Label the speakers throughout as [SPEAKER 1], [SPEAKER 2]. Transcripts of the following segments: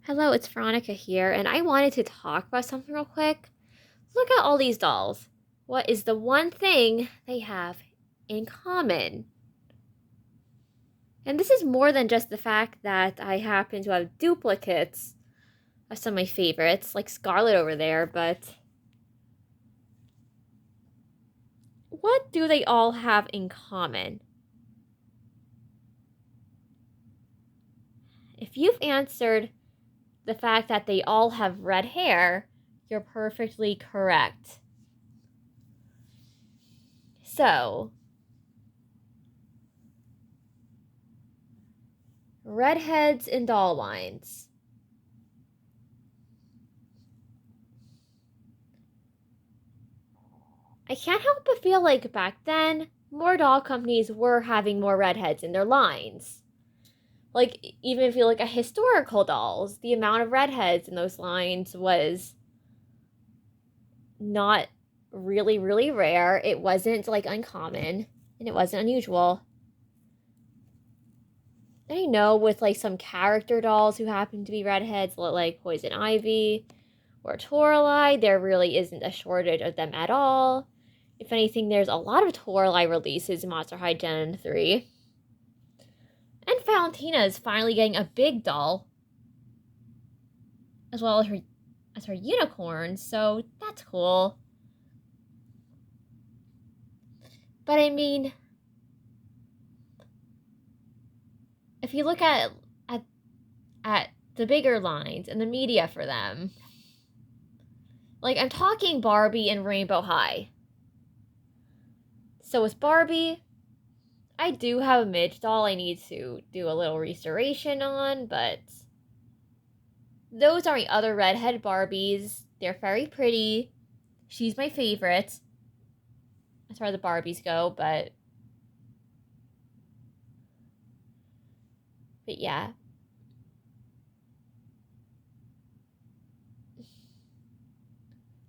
[SPEAKER 1] Hello, it's Veronica here, and I wanted to talk about something real quick. Look at all these dolls. What is the one thing they have in common? And this is more than just the fact that I happen to have duplicates of some of my favorites, like Scarlet over there, but what do they all have in common? If you've answered the fact that they all have red hair, you're perfectly correct. So, redheads and doll lines. I can't help but feel like back then, more doll companies were having more redheads in their lines. Like, even if you look at historical dolls, the amount of redheads in those lines was not really, really rare. It wasn't, like, uncommon, and it wasn't unusual. I know with, like, some character dolls who happen to be redheads, like Poison Ivy or Toralei, there really isn't a shortage of them at all. If anything, there's a lot of Toralei releases in Monster High Gen 3. And Valentina is finally getting a big doll, as well as her unicorn, so that's cool. But I mean, if you look at the bigger lines and the media for them, like I'm talking Barbie and Rainbow High. So with Barbie, I do have a Midge doll I need to do a little restoration on, but those are my other redhead Barbies. They're very pretty. She's my favorite as far as the Barbies go, but yeah.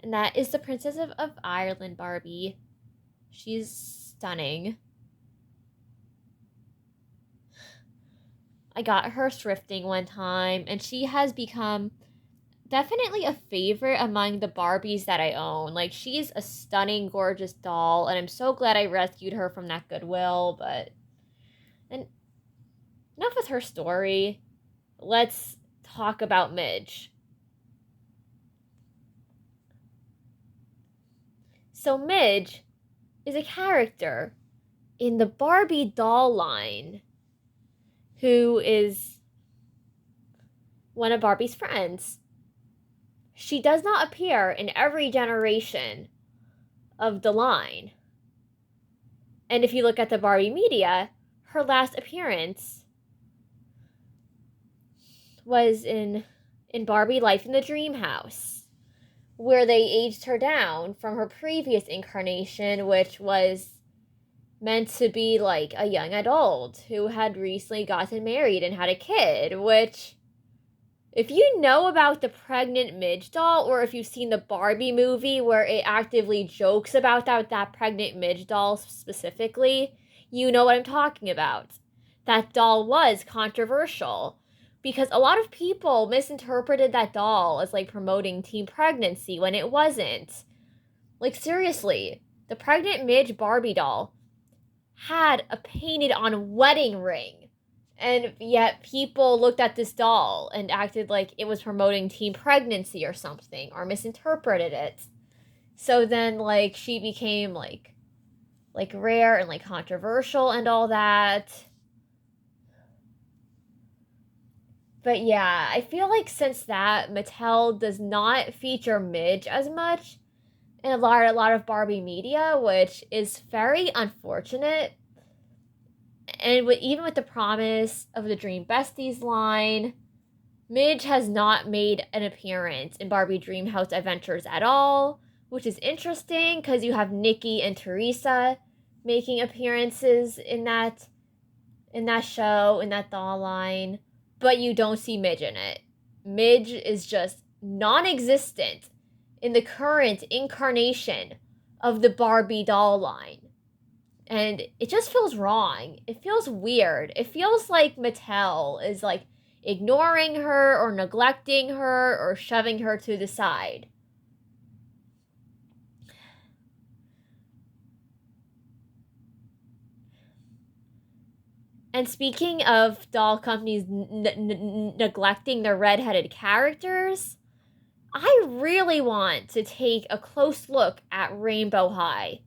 [SPEAKER 1] And that is the Princess of Ireland Barbie. She's stunning. I got her thrifting one time, and she has become definitely a favorite among the Barbies that I own. Like, she's a stunning, gorgeous doll, and I'm so glad I rescued her from that Goodwill, but... And enough with her story. Let's talk about Midge. So Midge is a character in the Barbie doll line who is one of Barbie's friends. She does not appear in every generation of the line. And if you look at the Barbie media, her last appearance was in Barbie Life in the Dream House, where they aged her down from her previous incarnation, which was meant to be like a young adult who had recently gotten married and had a kid, which, if you know about the pregnant Midge doll, or if you've seen the Barbie movie where it actively jokes about that pregnant Midge doll specifically, you know what I'm talking about. That doll was controversial because a lot of people misinterpreted that doll as like promoting teen pregnancy when it wasn't. Like, seriously, the pregnant Midge Barbie doll had a painted on wedding ring, and yet people looked at this doll and acted like it was promoting teen pregnancy or something, or misinterpreted it. So then, like, she became like rare and like controversial and all that. But yeah, I feel like since that, Mattel does not feature Midge as much in a lot of Barbie media, which is very unfortunate. And even with the promise of the Dream Besties line, Midge has not made an appearance in Barbie Dreamhouse Adventures at all, which is interesting because you have Nikki and Teresa making appearances in that show, in that doll line, but you don't see Midge in it. Midge is just non-existent in the current incarnation of the Barbie doll line. And it just feels wrong. It feels weird. It feels like Mattel is like ignoring her or neglecting her or shoving her to the side. And speaking of doll companies neglecting their redheaded characters, I really want to take a close look at Rainbow High.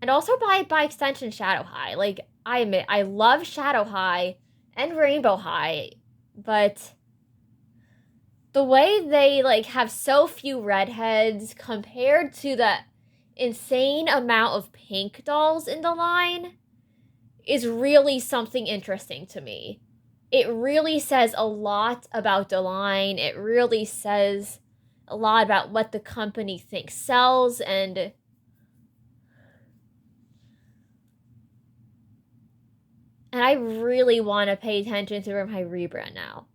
[SPEAKER 1] And also by extension Shadow High. Like, I admit, I love Shadow High and Rainbow High, but the way they, like, have so few redheads compared to the insane amount of pink dolls in the line is really something interesting to me. It really says a lot about the line. It really says a lot about what the company thinks sells, and I really want to pay attention to Rainbow High Rebrand now.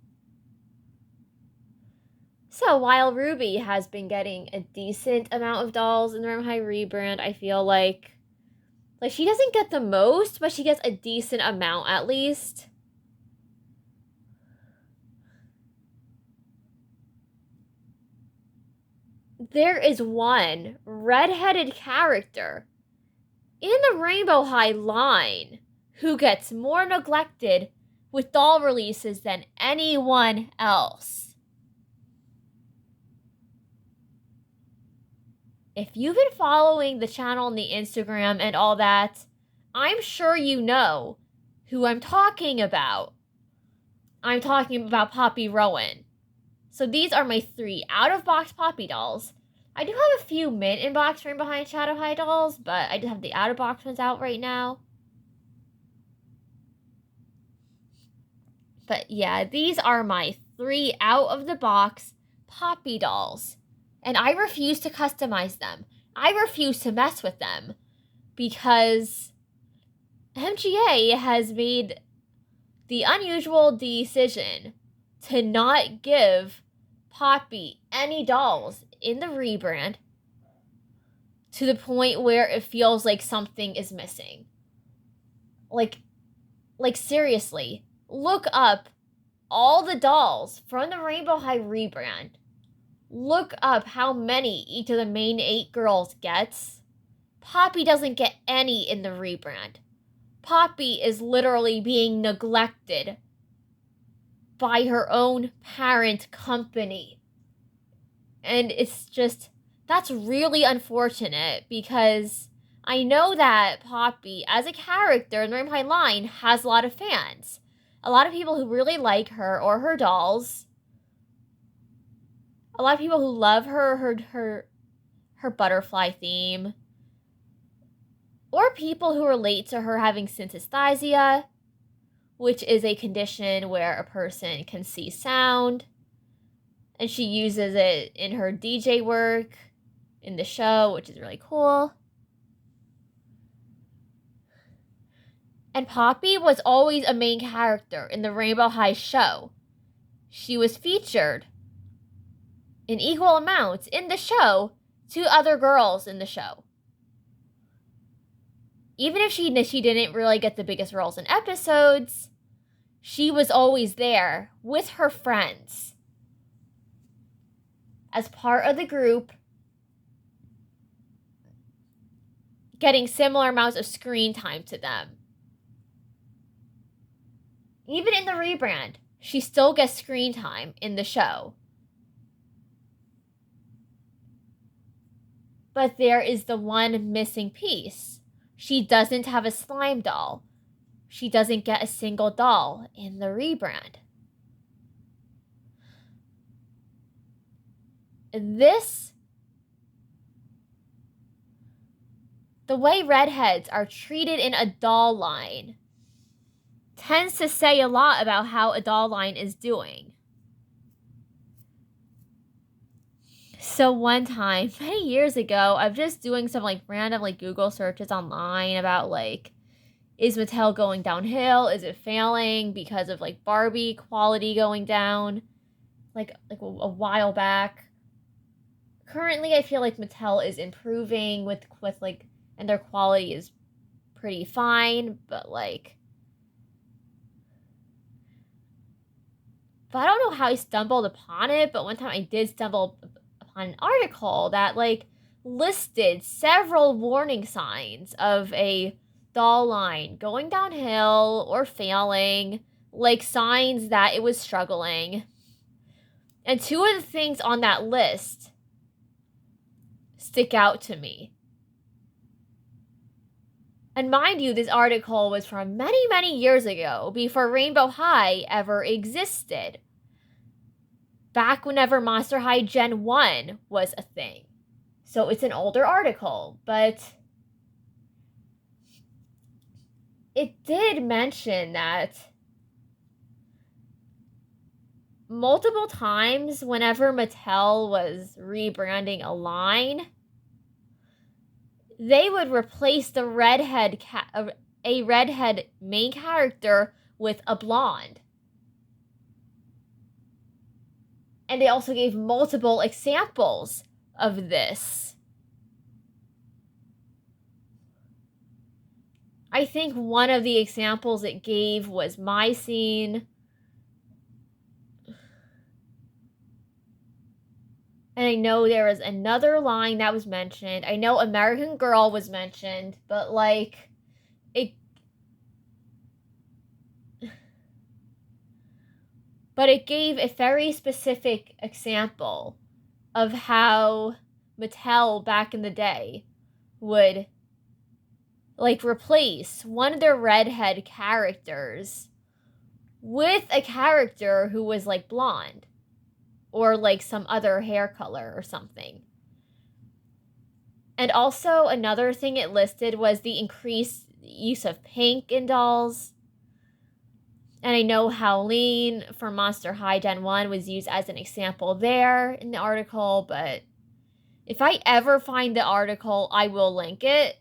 [SPEAKER 1] So while Ruby has been getting a decent amount of dolls in the Rainbow High Rebrand, I feel like she doesn't get the most, but she gets a decent amount at least. There is one redheaded character in the Rainbow High line who gets more neglected with doll releases than anyone else. If you've been following the channel and the Instagram and all that, I'm sure you know who I'm talking about. I'm talking about Poppy Rowan. So these are my 3 out-of-box Poppy dolls. I do have a few mint-in-box Rainbow High and Shadow High dolls, but I just have the out-of-box ones out right now. But yeah, these are my 3 out-of-the-box Poppy dolls. And I refuse to customize them. I refuse to mess with them. Because MGA has made the unusual decision to not give Poppy any dolls in the rebrand to the point where it feels like something is missing. Like seriously, look up all the dolls from the Rainbow High Rebrand. Look up how many each of the main 8 girls gets. Poppy doesn't get any in the rebrand. Poppy is literally being neglected by her own parent company. And it's just, that's really unfortunate because I know that Poppy, as a character in the Rainbow High line, has a lot of fans. A lot of people who really like her or her dolls. A lot of people who love her butterfly theme. Or people who relate to her having synesthesia, which is a condition where a person can see sound. And she uses it in her DJ work in the show, which is really cool. And Poppy was always a main character in the Rainbow High show. She was featured in equal amounts in the show to other girls in the show. Even if she didn't really get the biggest roles in episodes, she was always there with her friends as part of the group, getting similar amounts of screen time to them. Even in the rebrand, she still gets screen time in the show. But there is the one missing piece. She doesn't have a slime doll. She doesn't get a single doll in the rebrand. The way redheads are treated in a doll line tends to say a lot about how a doll line is doing. So one time, many years ago, I'm just doing some random Google searches online about is Mattel going downhill? Is it failing because of Barbie quality going down? A while back. Currently, I feel like Mattel is improving with and their quality is pretty fine, but but I don't know how I stumbled upon it, but one time I did stumble upon an article that, like, listed several warning signs of a doll line going downhill or failing, like signs that it was struggling. And two of the things on that list stick out to me. And mind you, this article was from many, many years ago, before Rainbow High ever existed. Back whenever Monster High Gen 1 was a thing. So it's an older article, but it did mention that multiple times whenever Mattel was rebranding a line, they would replace the a redhead main character with a blonde. And they also gave multiple examples of this. I think one of the examples it gave was My Scene. And I know there was another line that was mentioned. I know American Girl was mentioned, but like, it gave a very specific example of how Mattel back in the day would, like, replace one of their redhead characters with a character who was, like, blonde. Or, like, some other hair color or something. And also, another thing it listed was the increased use of pink in dolls. And I know Howleen from Monster High Gen 1 was used as an example there in the article, but if I ever find the article, I will link it,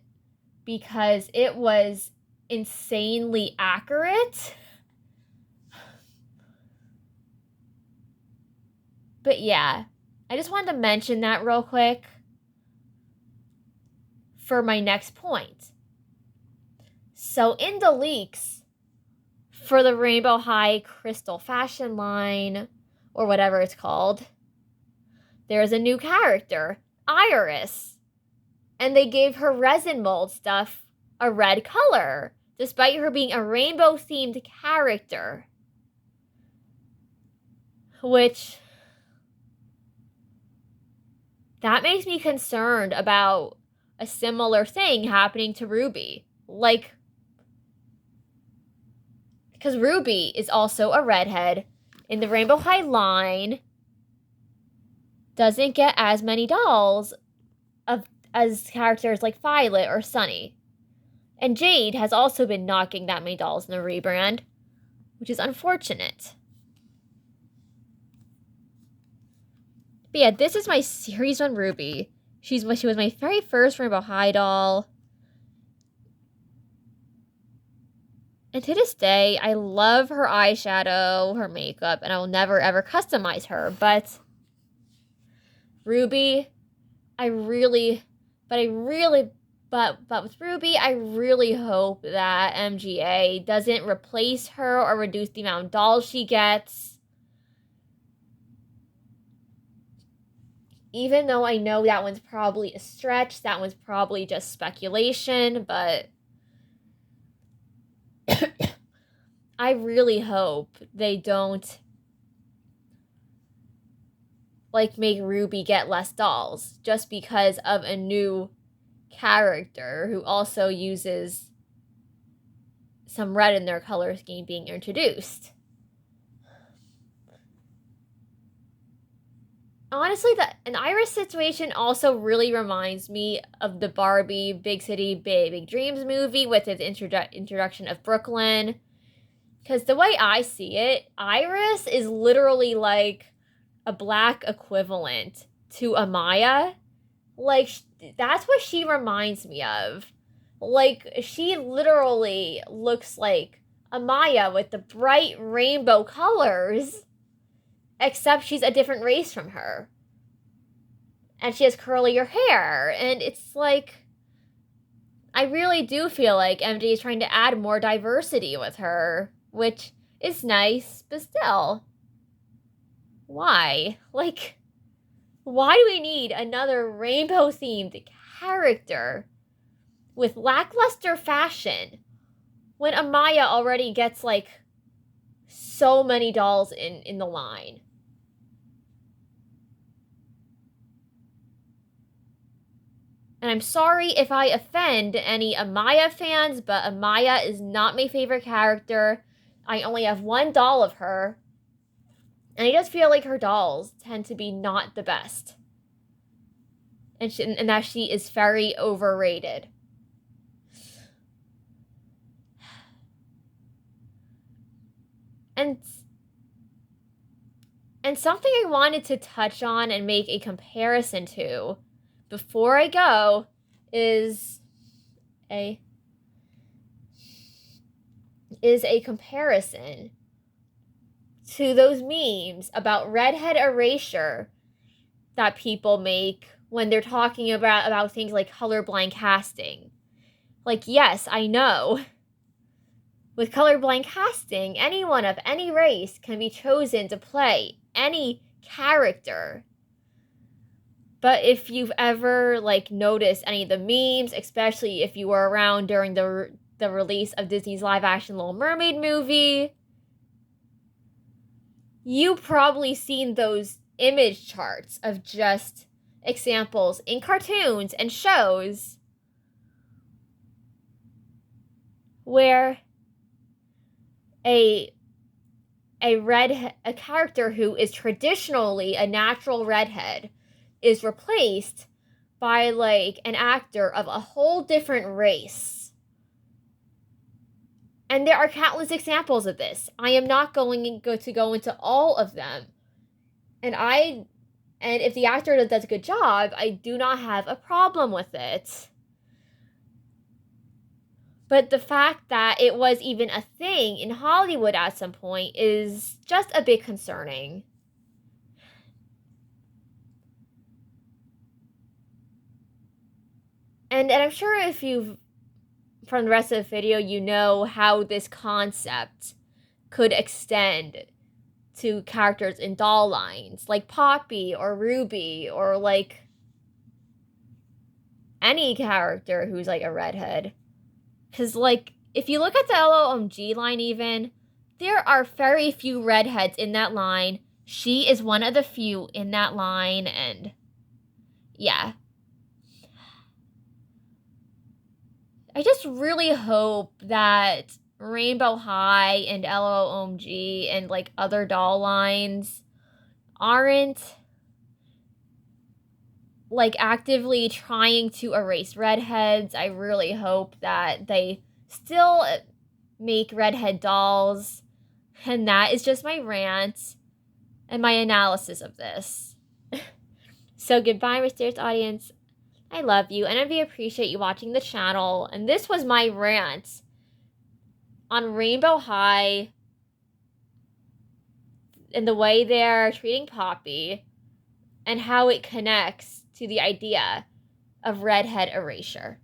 [SPEAKER 1] because it was insanely accurate. But yeah, I just wanted to mention that real quick for my next point. So in the leaks for the Rainbow High Crystal Fashion line, or whatever it's called, there's a new character, Iris. And they gave her resin mold stuff a red color, despite her being a rainbow-themed character. Which, that makes me concerned about a similar thing happening to Ruby. Like, because Ruby is also a redhead in the Rainbow High line, doesn't get as many dolls as characters like Violet or Sunny. And Jade has also been not getting that many dolls in the rebrand, which is unfortunate. But yeah, this is my Series 1 Ruby. She was my very first Rainbow High doll. And to this day, I love her eyeshadow, her makeup, and I will never ever customize her. But Ruby, but with Ruby, I really hope that MGA doesn't replace her or reduce the amount of dolls she gets. Even though I know that one's probably a stretch, that one's probably just speculation, but I really hope they don't, like, make Ruby get less dolls just because of a new character who also uses some red in their color scheme being introduced. Honestly, an Iris situation also really reminds me of the Barbie Big City Big Dreams movie with its introduction of Brooklyn. Because the way I see it, Iris is literally like a black equivalent to Amaya. Like, that's what she reminds me of. Like, she literally looks like Amaya with the bright rainbow colors, except she's a different race from her. And she has curlier hair, and it's like, I really do feel like MJ is trying to add more diversity with her, which is nice, but still. Why? Like, why do we need another rainbow-themed character with lackluster fashion when Amaya already gets, like, so many dolls in the line? And I'm sorry if I offend any Amaya fans, but Amaya is not my favorite character. I only have one doll of her. And I just feel like her dolls tend to be not the best. And that she is very overrated. And something I wanted to touch on and make a comparison to before I go is a comparison to those memes about Redhead Erasure that people make when they're talking about things like colorblind casting. Like, yes, I know. With colorblind casting, anyone of any race can be chosen to play any character. But if you've ever, like, noticed any of the memes, especially if you were around during the release of Disney's live-action Little Mermaid movie, you probably seen those image charts of just examples in cartoons and shows where a character who is traditionally a natural redhead is replaced by, like, an actor of a whole different race. And there are countless examples of this. I am not going to go into all of them. And if the actor does a good job, I do not have a problem with it. But the fact that it was even a thing in Hollywood at some point is just a bit concerning. And I'm sure if you've, from the rest of the video, you know how this concept could extend to characters in doll lines, like Poppy or Ruby, or, like, any character who's, like, a redhead. Because, like, if you look at the LOMG line even, there are very few redheads in that line. She is one of the few in that line, and yeah. I just really hope that Rainbow High and LOMG and, like, other doll lines aren't, like, actively trying to erase redheads. I really hope that they still make redhead dolls. And that is just my rant and my analysis of this. So goodbye, mysterious audience. I love you, and I really appreciate you watching the channel. And this was my rant on Rainbow High and the way they're treating Poppy and how it connects to the idea of Redhead Erasure.